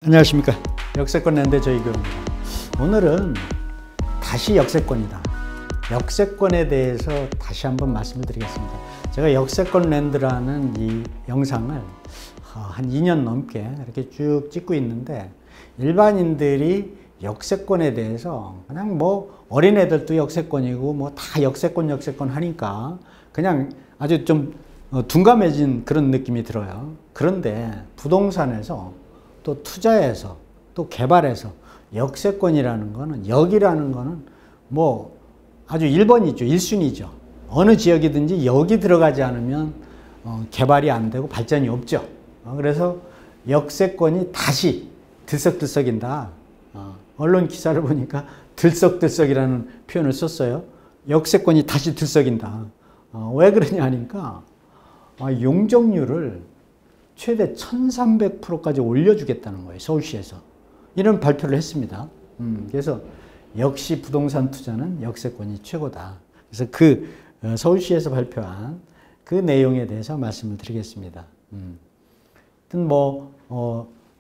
안녕하십니까. 역세권 랜드 조이교입니다. 오늘은 다시 역세권이다. 역세권에 대해서 다시 한번 말씀을 드리겠습니다. 제가 역세권 랜드라는 이 영상을 한 2년 넘게 이렇게 쭉 찍고 있는데, 일반인들이 역세권에 대해서 그냥 뭐 어린애들도 역세권이고 뭐 다 역세권 하니까 그냥 아주 좀 둔감해진 그런 느낌이 들어요. 그런데 부동산에서 또 투자해서 또 개발해서 역세권이라는 거는, 역이라는 거는 뭐 아주 1번이죠. 1순위죠. 어느 지역이든지 역이 들어가지 않으면 개발이 안 되고 발전이 없죠. 그래서 역세권이 다시 들썩들썩인다. 언론 기사를 보니까 들썩들썩이라는 표현을 썼어요. 역세권이 다시 들썩인다. 왜 그러냐 하니까 용적률을 최대 1300%까지 올려주겠다는 거예요. 서울시에서. 이런 발표를 했습니다. 그래서 역시 부동산 투자는 역세권이 최고다. 그래서 그 서울시에서 발표한 그 내용에 대해서 말씀을 드리겠습니다. 하여튼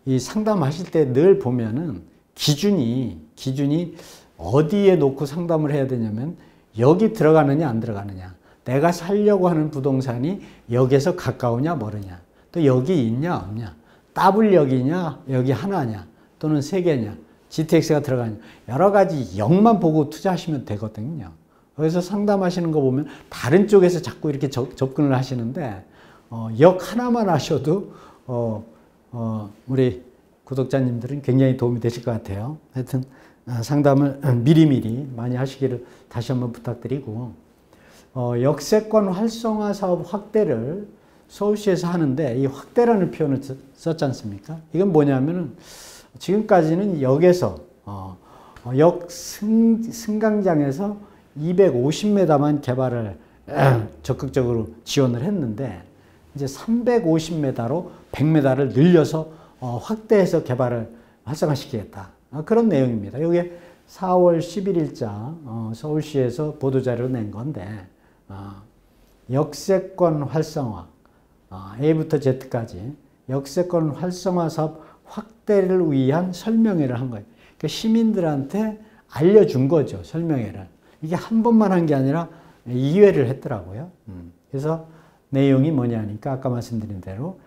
이 상담하실 때 늘 보면은 기준이 어디에 놓고 상담을 해야 되냐면, 여기 들어가느냐 안 들어가느냐, 내가 살려고 하는 부동산이 역에서 가까우냐 멀으냐, 또 여기 있냐 없냐, 더블역이냐 여기 하나냐 또는 세 개냐, GTX가 들어가냐, 여러 가지 역만 보고 투자하시면 되거든요. 그래서 상담하시는 거 보면 다른 쪽에서 자꾸 이렇게 접근을 하시는데, 역 하나만 하셔도 우리 구독자님들은 굉장히 도움이 되실 것 같아요. 하여튼 상담을 미리미리 많이 하시기를 다시 한번 부탁드리고, 역세권 활성화 사업 확대를 서울시에서 하는데, 이 확대라는 표현을 썼지 않습니까? 이건 뭐냐면은, 지금까지는 역에서 역 승강장에서 250m만 개발을 적극적으로 지원을 했는데, 이제 350m로 100m를 늘려서 확대해서 개발을 활성화시키겠다. 그런 내용입니다. 이게 4월 11일자 서울시에서 보도자료를 낸 건데, 역세권 활성화 A부터 Z까지 역세권 활성화 사업 확대를 위한 설명회를 한 거예요. 그러니까 시민들한테 알려준 거죠. 설명회를. 이게 한 번만 한 게 아니라 2회를 했더라고요. 그래서 내용이 뭐냐니까 아까 말씀드린 대로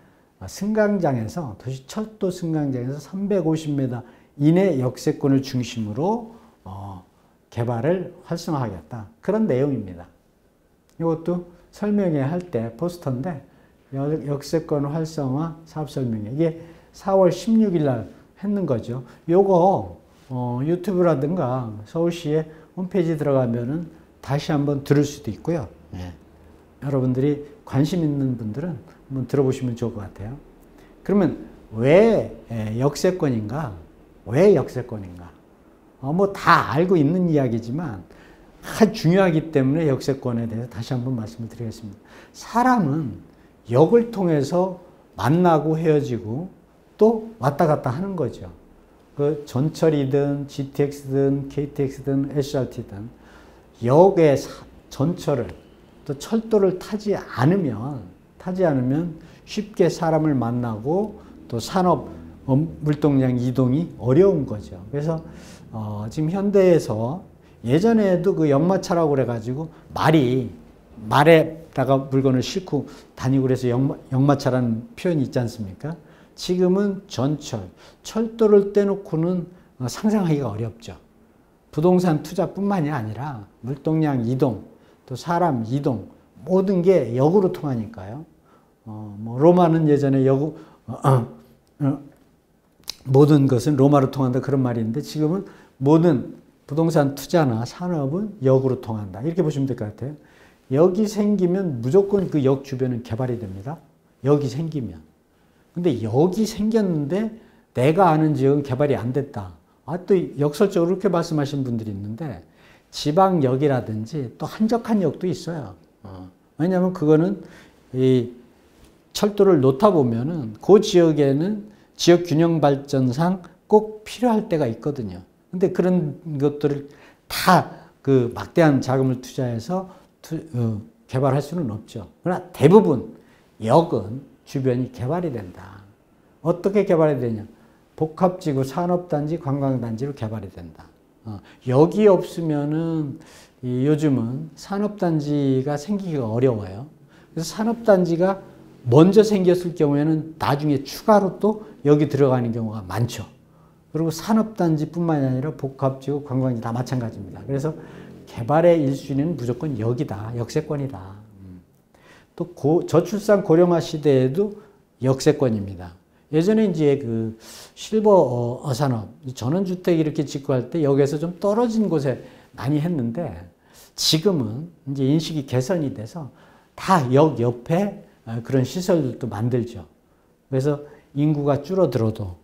승강장에서, 도시철도 승강장에서 350m 이내 역세권을 중심으로 개발을 활성화하겠다. 그런 내용입니다. 이것도 설명회 할 때 포스터인데, 역세권 활성화 사업 설명회. 이게 4월 16일 날 했는 거죠. 요거 유튜브라든가 서울시의 홈페이지 들어가면은 다시 한번 들을 수도 있고요. 여러분들이 관심 있는 분들은 한번 들어보시면 좋을 것 같아요. 그러면 왜 역세권인가? 왜 역세권인가? 뭐 다 알고 있는 이야기지만 아주 중요하기 때문에 역세권에 대해서 다시 한번 말씀을 드리겠습니다. 사람은 역을 통해서 만나고 헤어지고 또 왔다 갔다 하는 거죠. 그 전철이든 GTX든 KTX든 SRT든 역의 전철을 또 철도를 타지 않으면 쉽게 사람을 만나고 또 산업 물동량 이동이 어려운 거죠. 그래서 지금 현대에서, 예전에도 그 역마차라고 그래가지고 말에다가 물건을 싣고 다니고 그래서 역마차라는 표현이 있지 않습니까? 지금은 철도를 떼놓고는 상상하기가 어렵죠. 부동산 투자뿐만이 아니라 물동량 이동, 또 사람 이동, 모든 게 역으로 통하니까요. 뭐 로마는 예전에 모든 것은 로마로 통한다 그런 말이 있는데, 지금은 모든 부동산 투자나 산업은 역으로 통한다. 이렇게 보시면 될 것 같아요. 역이 생기면 무조건 그 역 주변은 개발이 됩니다. 역이 생기면. 근데 역이 생겼는데 내가 아는 지역은 개발이 안 됐다. 또 역설적으로 그렇게 말씀하시는 분들이 있는데, 지방역이라든지 또 한적한 역도 있어요. 왜냐하면 그거는 이 철도를 놓다 보면은 그 지역에는 지역 균형 발전상 꼭 필요할 때가 있거든요. 근데 그런 것들을 다 그 막대한 자금을 투자해서 개발할 수는 없죠. 그러나 대부분 역은 주변이 개발이 된다. 어떻게 개발이 되냐? 복합지구, 산업단지, 관광단지로 개발이 된다. 여기 없으면은 요즘은 산업단지가 생기기가 어려워요. 그래서 산업단지가 먼저 생겼을 경우에는 나중에 추가로 또 여기 들어가는 경우가 많죠. 그리고 산업단지뿐만이 아니라 복합지구, 관광지 다 마찬가지입니다. 그래서 개발의 1순위는 무조건 여기다, 역세권이다. 또 저출산 고령화 시대에도 역세권입니다. 예전에 이제 그 실버 어산업, 전원주택 이렇게 짓고 할 때 여기에서 좀 떨어진 곳에 많이 했는데 지금은 이제 인식이 개선이 돼서 다 역 옆에 그런 시설들도 만들죠. 그래서 인구가 줄어들어도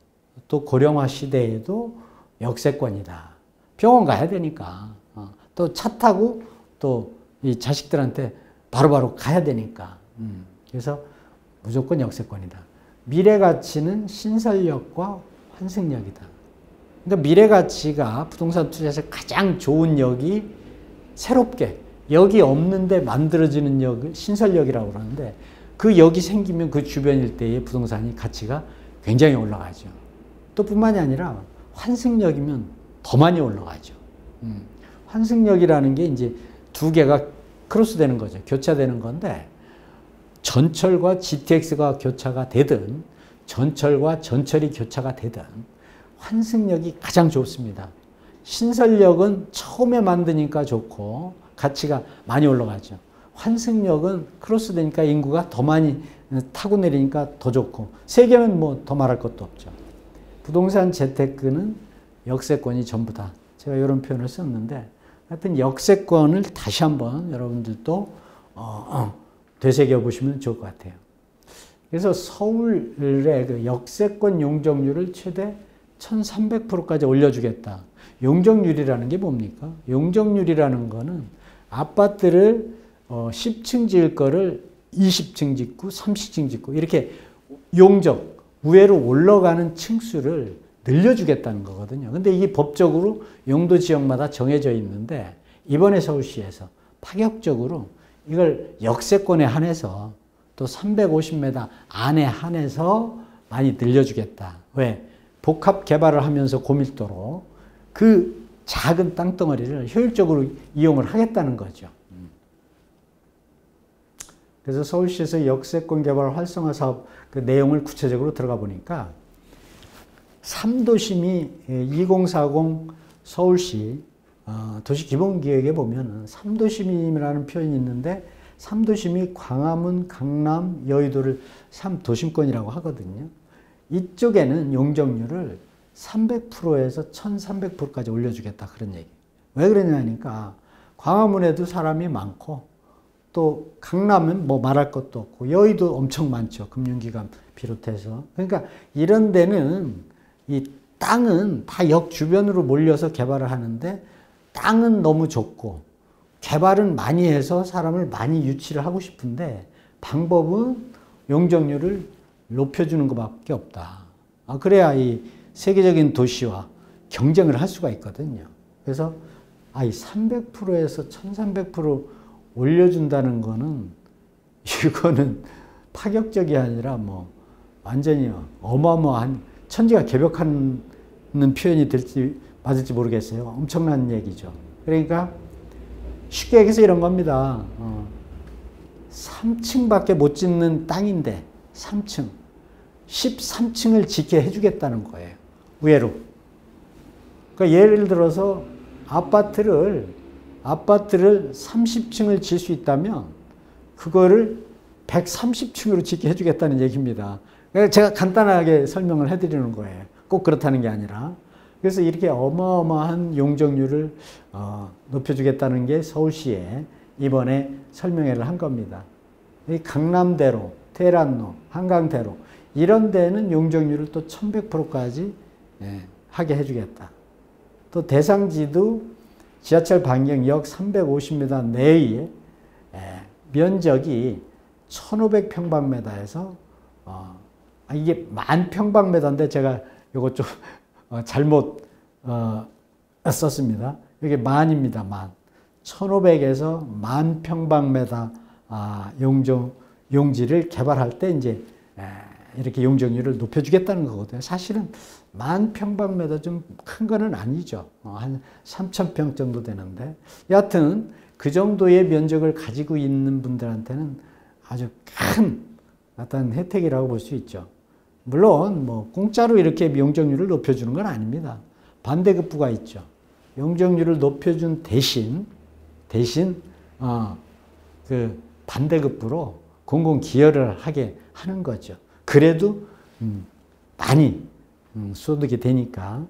또 고령화 시대에도 역세권이다. 병원 가야 되니까. 또 차 타고 또 이 자식들한테 바로바로 가야 되니까. 그래서 무조건 역세권이다. 미래 가치는 신설역과 환승역이다. 그러니까 미래 가치가 부동산 투자에서 가장 좋은 역이 새롭게 역이 없는데 만들어지는 역을 신설역이라고 그러는데 그 역이 생기면 그 주변 일대의 부동산이 가치가 굉장히 올라가죠. 또 뿐만이 아니라 환승역이면 더 많이 올라가죠. 환승역이라는 게 이제 두 개가 크로스되는 거죠. 교차되는 건데 전철과 GTX가 교차가 되든 전철과 전철이 교차가 되든 환승역이 가장 좋습니다. 신설역은 처음에 만드니까 좋고 가치가 많이 올라가죠. 환승역은 크로스되니까 인구가 더 많이 타고 내리니까 더 좋고 세 개면 뭐 더 말할 것도 없죠. 부동산 재테크는 역세권이 전부다. 제가 이런 표현을 썼는데 하여튼 역세권을 다시 한번 여러분들도 되새겨 보시면 좋을 것 같아요. 그래서 서울의 그 역세권 용적률을 최대 1300%까지 올려주겠다. 용적률이라는 게 뭡니까? 용적률이라는 거는 아파트를 10층 지을 거를 20층 짓고 30층 짓고 이렇게 용적, 위로 올라가는 층수를 늘려주겠다는 거거든요. 근데 이게 법적으로 용도 지역마다 정해져 있는데 이번에 서울시에서 파격적으로 이걸 역세권에 한해서 또 350m 안에 한해서 많이 늘려주겠다. 왜? 복합 개발을 하면서 고밀도로 그 작은 땅덩어리를 효율적으로 이용을 하겠다는 거죠. 그래서 서울시에서 역세권 개발 활성화 사업 그 내용을 구체적으로 들어가 보니까 3도심이 2040 서울시 도시기본계획에 보면 3도심이라는 표현이 있는데 3도심이 광화문, 강남, 여의도를 3도심권이라고 하거든요. 이쪽에는 용적률을 300%에서 1300%까지 올려주겠다 그런 얘기. 왜 그러냐니까 광화문에도 사람이 많고 또 강남은 뭐 말할 것도 없고 여의도 엄청 많죠. 금융기관 비롯해서. 그러니까 이런 데는 이 땅은 다 역 주변으로 몰려서 개발을 하는데 땅은 너무 좁고 개발은 많이 해서 사람을 많이 유치를 하고 싶은데 방법은 용적률을 높여주는 것밖에 없다. 그래야 이 세계적인 도시와 경쟁을 할 수가 있거든요. 그래서 이 300%에서 1300% 올려준다는 거는 이거는 파격적이 아니라 뭐 완전히 어마어마한 천지가 개벽하는 표현이 될지 맞을지 모르겠어요. 엄청난 얘기죠. 그러니까 쉽게 얘기해서 이런 겁니다. 3층밖에 못 짓는 땅인데 3층, 13층을 짓게 해주겠다는 거예요. 의외로. 그러니까 예를 들어서 아파트를 30층을 질 수 있다면 그거를 130층으로 짓게 해주겠다는 얘기입니다. 그러니까 제가 간단하게 설명을 해드리는 거예요. 꼭 그렇다는 게 아니라. 그래서 이렇게 어마어마한 용적률을 높여주겠다는 게 서울시에 이번에 설명회를 한 겁니다. 이 강남대로, 테란로, 한강대로 이런 데는 용적률을 또 1100%까지 하게 해주겠다. 또 대상지도 지하철 반경역 350m 내에 면적이 1500평방미터에서 이게 1000평방미터인데 제가 이거 좀 잘못 썼습니다. 이게 만입니다. 만. 1500에서 10,000평방미터 용지를 개발할 때 이제 이렇게 용적률을 높여주겠다는 거거든요. 사실은 10,000평방미터 좀 큰 거는 아니죠. 한 3,000평 정도 되는데 여하튼 그 정도의 면적을 가지고 있는 분들한테는 아주 큰 어떤 혜택이라고 볼 수 있죠. 물론 뭐 공짜로 이렇게 용적률을 높여주는 건 아닙니다. 반대급부가 있죠. 용적률을 높여준 대신 그 반대급부로 공공기여를 하게 하는 거죠. 그래도 많이 소득이 되니까.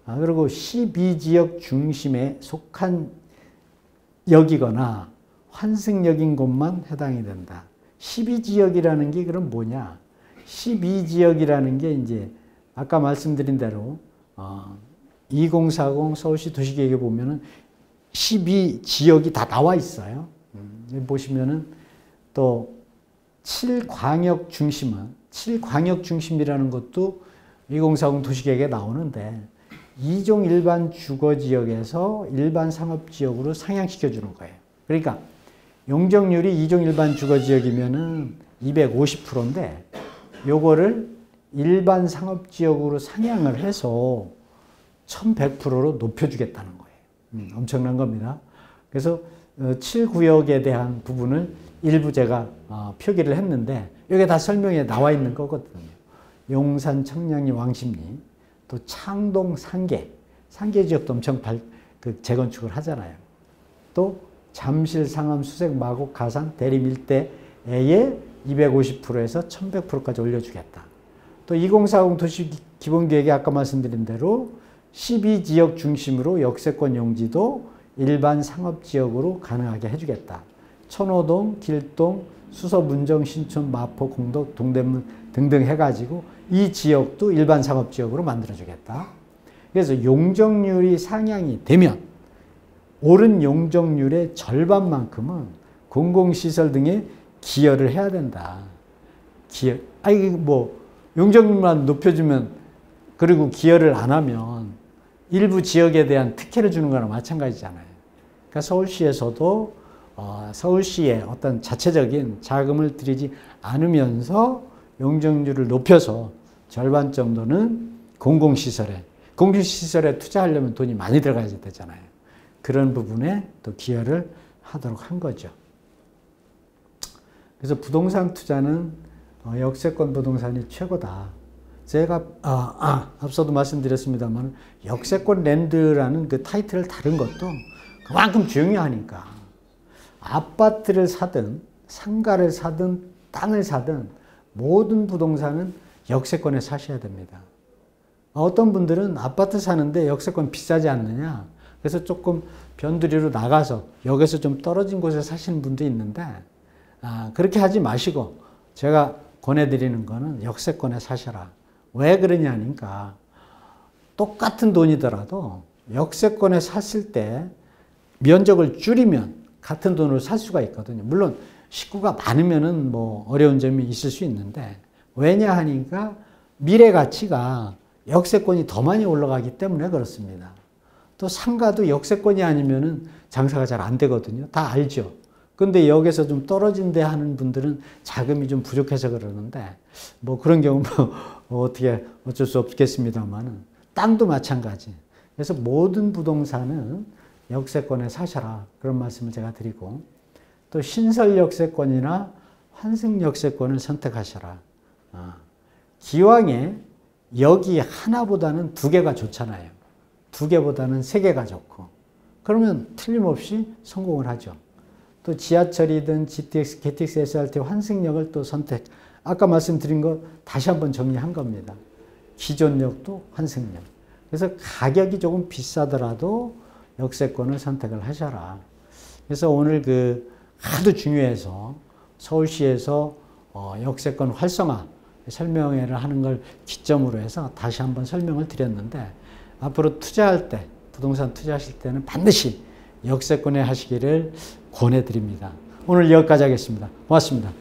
그리고 12지역 중심에 속한 역이거나 환승역인 곳만 해당이 된다. 12지역이라는 게 그럼 뭐냐? 12지역이라는 게 이제 아까 말씀드린 대로 2040 서울시 도시계획에 보면은 12지역이 다 나와 있어요. 보시면은 또 7광역 중심이라는 것도 2040 도시계획에 나오는데 2종 일반 주거지역에서 일반 상업지역으로 상향시켜 주는 거예요. 그러니까 용적률이 2종 일반 주거지역이면은 250%인데 요거를 일반 상업지역으로 상향을 해서 1100%로 높여주겠다는 거예요. 엄청난 겁니다. 그래서 7구역에 대한 부분을 일부 제가 표기를 했는데 여기에 다 설명에 나와 있는 거거든요. 용산, 청량리, 왕십리, 또 창동, 상계 지역도 엄청 재건축을 하잖아요. 또 잠실, 상암, 수색, 마곡, 가산, 대림 일대에 250%에서 1100%까지 올려주겠다. 또 2040 도시기본계획에 아까 말씀드린 대로 12지역 중심으로 역세권 용지도 일반 상업지역으로 가능하게 해주겠다. 천호동, 길동, 수서, 문정, 신촌, 마포, 공덕, 동대문 등등 해가지고 이 지역도 일반 상업지역으로 만들어주겠다. 그래서 용적률이 상향이 되면 오른 용적률의 절반만큼은 공공시설 등에 기여를 해야 된다. 용적률만 높여주면 그리고 기여를 안 하면 일부 지역에 대한 특혜를 주는 거랑 마찬가지잖아요. 그러니까 서울시에서도 서울시의 어떤 자체적인 자금을 들이지 않으면서 용적률을 높여서 절반 정도는 공공시설에 투자하려면 돈이 많이 들어가야 되잖아요. 그런 부분에 또 기여를 하도록 한 거죠. 그래서 부동산 투자는 역세권 부동산이 최고다. 제가 앞서도 말씀드렸습니다만 역세권 랜드라는 그 타이틀을 다른 것도 그만큼 중요하니까 아파트를 사든 상가를 사든 땅을 사든 모든 부동산은 역세권에 사셔야 됩니다. 어떤 분들은 아파트 사는데 역세권 비싸지 않느냐, 그래서 조금 변두리로 나가서 역에서 좀 떨어진 곳에 사시는 분도 있는데 그렇게 하지 마시고 제가 권해드리는 거는 역세권에 사셔라. 왜 그러냐니까 똑같은 돈이더라도 역세권에 샀을 때 면적을 줄이면 같은 돈으로 살 수가 있거든요. 물론 식구가 많으면은 뭐 어려운 점이 있을 수 있는데 왜냐 하니까 미래 가치가 역세권이 더 많이 올라가기 때문에 그렇습니다. 또 상가도 역세권이 아니면은 장사가 잘 안 되거든요. 다 알죠. 근데 여기서 좀 떨어진 데 하는 분들은 자금이 좀 부족해서 그러는데 뭐 그런 경우 어쩔 수 없겠습니다만은 땅도 마찬가지. 그래서 모든 부동산은 역세권에 사셔라. 그런 말씀을 제가 드리고 또 신설 역세권이나 환승 역세권을 선택하셔라. 기왕에 여기 하나보다는 두 개가 좋잖아요. 두 개보다는 세 개가 좋고 그러면 틀림없이 성공을 하죠. 또 지하철이든 GTX, KTX, SRT 환승역을 또 선택. 아까 말씀드린 거 다시 한번 정리한 겁니다. 기존역도 환승역. 그래서 가격이 조금 비싸더라도 역세권을 선택을 하셔라. 그래서 오늘 하도 중요해서 서울시에서 역세권 활성화 설명회를 하는 걸 기점으로 해서 다시 한번 설명을 드렸는데 앞으로 투자할 때, 부동산 투자하실 때는 반드시 역세권에 하시기를 권해드립니다. 오늘 여기까지 하겠습니다. 고맙습니다.